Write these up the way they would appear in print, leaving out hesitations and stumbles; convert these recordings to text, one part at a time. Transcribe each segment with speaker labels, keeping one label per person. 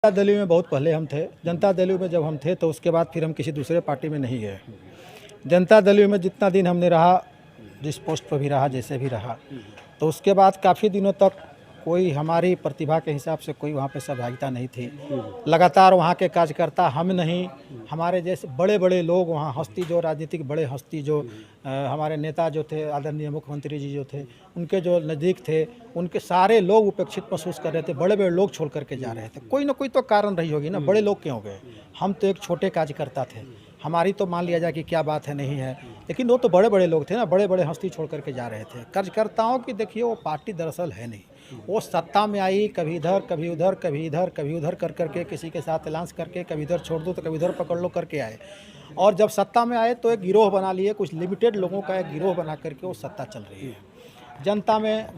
Speaker 1: जनता दल में बहुत पहले हम थे। जनता दल में जब हम थे तो उसके बाद फिर हम किसी दूसरे पार्टी में नहीं गए। जनता दल में जितना दिन हमने रहा, जिस पोस्ट पर भी रहा, जैसे भी रहा, तो उसके बाद काफ़ी दिनों तक कोई हमारी प्रतिभा के हिसाब से कोई वहाँ पे सहभागिता नहीं थी। लगातार वहाँ के कार्यकर्ता हम नहीं, हमारे जैसे बड़े बड़े लोग वहाँ हस्ती, जो राजनीतिक बड़े हस्ती जो हमारे नेता जो थे, आदरणीय मुख्यमंत्री जी जो थे, उनके जो नज़दीक थे, उनके सारे लोग उपेक्षित महसूस कर रहे थे। बड़े बड़े लोग छोड़ करके जा रहे थे। कोई ना कोई तो कारण रही होगी ना, बड़े लोग क्यों गए? हम तो एक छोटे कार्यकर्ता थे, हमारी तो मान लिया जाए कि क्या बात है, नहीं है, लेकिन वो तो बड़े बड़े लोग थे ना, बड़े बड़े हस्ती छोड़ करके जा रहे थे। कार्यकर्ताओं की देखिए, वो पार्टी दरअसल है नहीं, वो सत्ता में आई, कभी इधर कभी उधर, कभी इधर कभी उधर कर करके, किसी के साथ एलांस करके, कभी इधर छोड़ दो तो कभी इधर पकड़ लो करके आए। और जब सत्ता में आए तो एक गिरोह बना लिए, कुछ लिमिटेड लोगों का एक गिरोह बना करके वो सत्ता चल रही है।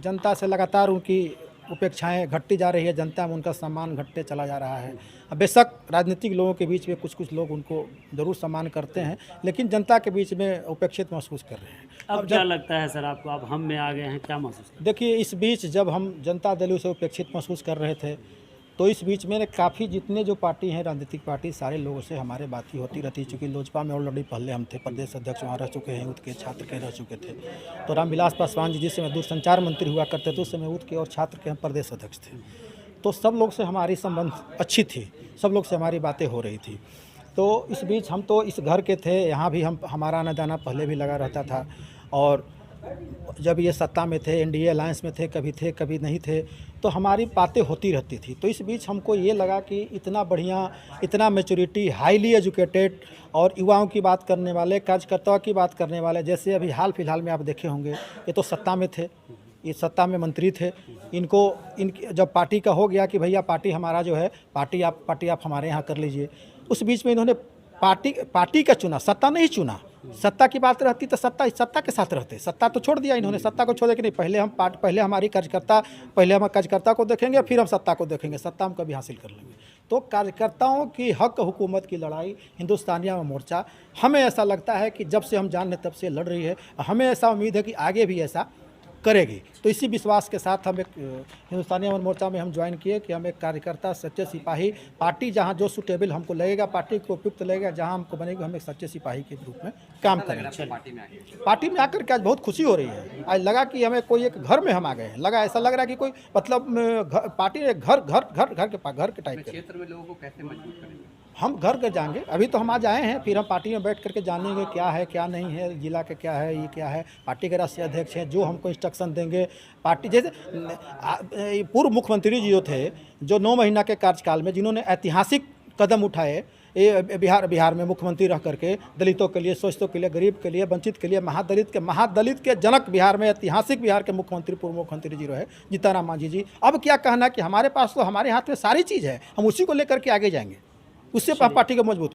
Speaker 1: जनता से लगातार उनकी उपेक्षाएं घटती जा रही है, जनता में उनका सम्मान घटते चला जा रहा है। बेशक राजनीतिक लोगों के बीच में कुछ लोग उनको ज़रूर सम्मान करते हैं, लेकिन जनता के बीच में उपेक्षित महसूस कर रहे हैं।
Speaker 2: अब क्या लगता है सर आपको, अब हम में आ गए हैं, क्या महसूस कर?
Speaker 1: देखिए, इस बीच जब हम जनता दल से उपेक्षित महसूस कर रहे थे, तो इस बीच में काफ़ी जितने जो पार्टी हैं, राजनीतिक पार्टी, सारे लोगों से हमारे बात ही होती रहती। चूँकि लोजपा में ऑलरेडी पहले हम थे, प्रदेश अध्यक्ष वहाँ रह चुके हैं, यूथ के छात्र के रह चुके थे। तो रामविलास पासवान जी जिस समय दूरसंचार मंत्री हुआ करते थे, उस समय यूथ के और छात्र के हम प्रदेश अध्यक्ष थे। तो सब लोग से हमारी संबंध अच्छी थी, सब लोग से हमारी बातें हो रही थी। तो इस बीच हम तो इस घर के थे, यहाँ भी हमारा आना जाना पहले भी लगा रहता था। और जब ये सत्ता में थे, एनडीए अलायंस में थे, कभी नहीं थे, तो हमारी बातें होती रहती थी। तो इस बीच हमको ये लगा कि इतना बढ़िया, इतना मैच्योरिटी, हाईली एजुकेटेड और युवाओं की बात करने वाले, कार्यकर्ताओं की बात करने वाले, जैसे अभी हाल फिलहाल में आप देखे होंगे, ये तो सत्ता में थे, ये सत्ता में मंत्री थे। इनको जब पार्टी का हो गया कि भैया पार्टी हमारा जो है, पार्टी आप हमारे यहाँ कर लीजिए, उस बीच में इन्होंने पार्टी का चुना, सत्ता नहीं चुना। सत्ता की बात रहती तो सत्ता के साथ रहते, सत्ता तो छोड़ दिया इन्होंने। सत्ता को छोड़े कि नहीं, पहले हम कार्यकर्ता को देखेंगे, फिर हम सत्ता को देखेंगे, सत्ता हम कभी हासिल कर लेंगे। तो कार्यकर्ताओं की हक हुकूमत की लड़ाई हिंदुस्तानिया में मोर्चा, हमें ऐसा लगता है कि जब से हम जान तब से लड़ रही है। हमें ऐसा उम्मीद है कि आगे भी ऐसा करेगी। तो इसी विश्वास के साथ हम एक हिंदुस्तानी अमर मोर्चा में हम ज्वाइन किए कि हम एक कार्यकर्ता, सच्चे सिपाही, पार्टी जहां जो सूटेबल हमको लगेगा, पार्टी को उपयुक्त लगेगा, जहां हमको बनेगा, हम एक सच्चे सिपाही के रूप में काम करेंगे। पार्टी में आकर के आज बहुत खुशी हो रही है। आज लगा कि हमें कोई एक घर में हम आ गए हैं, ऐसा लग रहा है कि कोई मतलब पार्टी एक घर के टाइप के
Speaker 3: क्षेत्र में लोगों को कैसे मजबूत करेंगे?
Speaker 1: हम घर के जाएंगे। अभी तो हम आज आए हैं, फिर हम पार्टी में बैठ करके जानेंगे क्या है क्या नहीं है, जिला के क्या है, ये क्या है। पार्टी के राष्ट्रीय अध्यक्ष हैं, जो हमको इंस्ट्रक्शन देंगे। पार्टी जैसे पूर्व मुख्यमंत्री जी जो थे, जो 9 महीना के कार्यकाल में जिन्होंने ऐतिहासिक कदम उठाए, ये बिहार में मुख्यमंत्री रह करके दलितों के लिए, शोषितों के लिए, गरीब के लिए, वंचित के लिए, महादलित के जनक बिहार में, ऐतिहासिक बिहार के मुख्यमंत्री, पूर्व मुख्यमंत्री जी रहे जीतन राम जी। अब क्या कहना कि हमारे पास तो, हमारे हाथ में सारी चीज़ है, हम उसी को लेकर के आगे जाएंगे, उससे पार्टी को मजबूत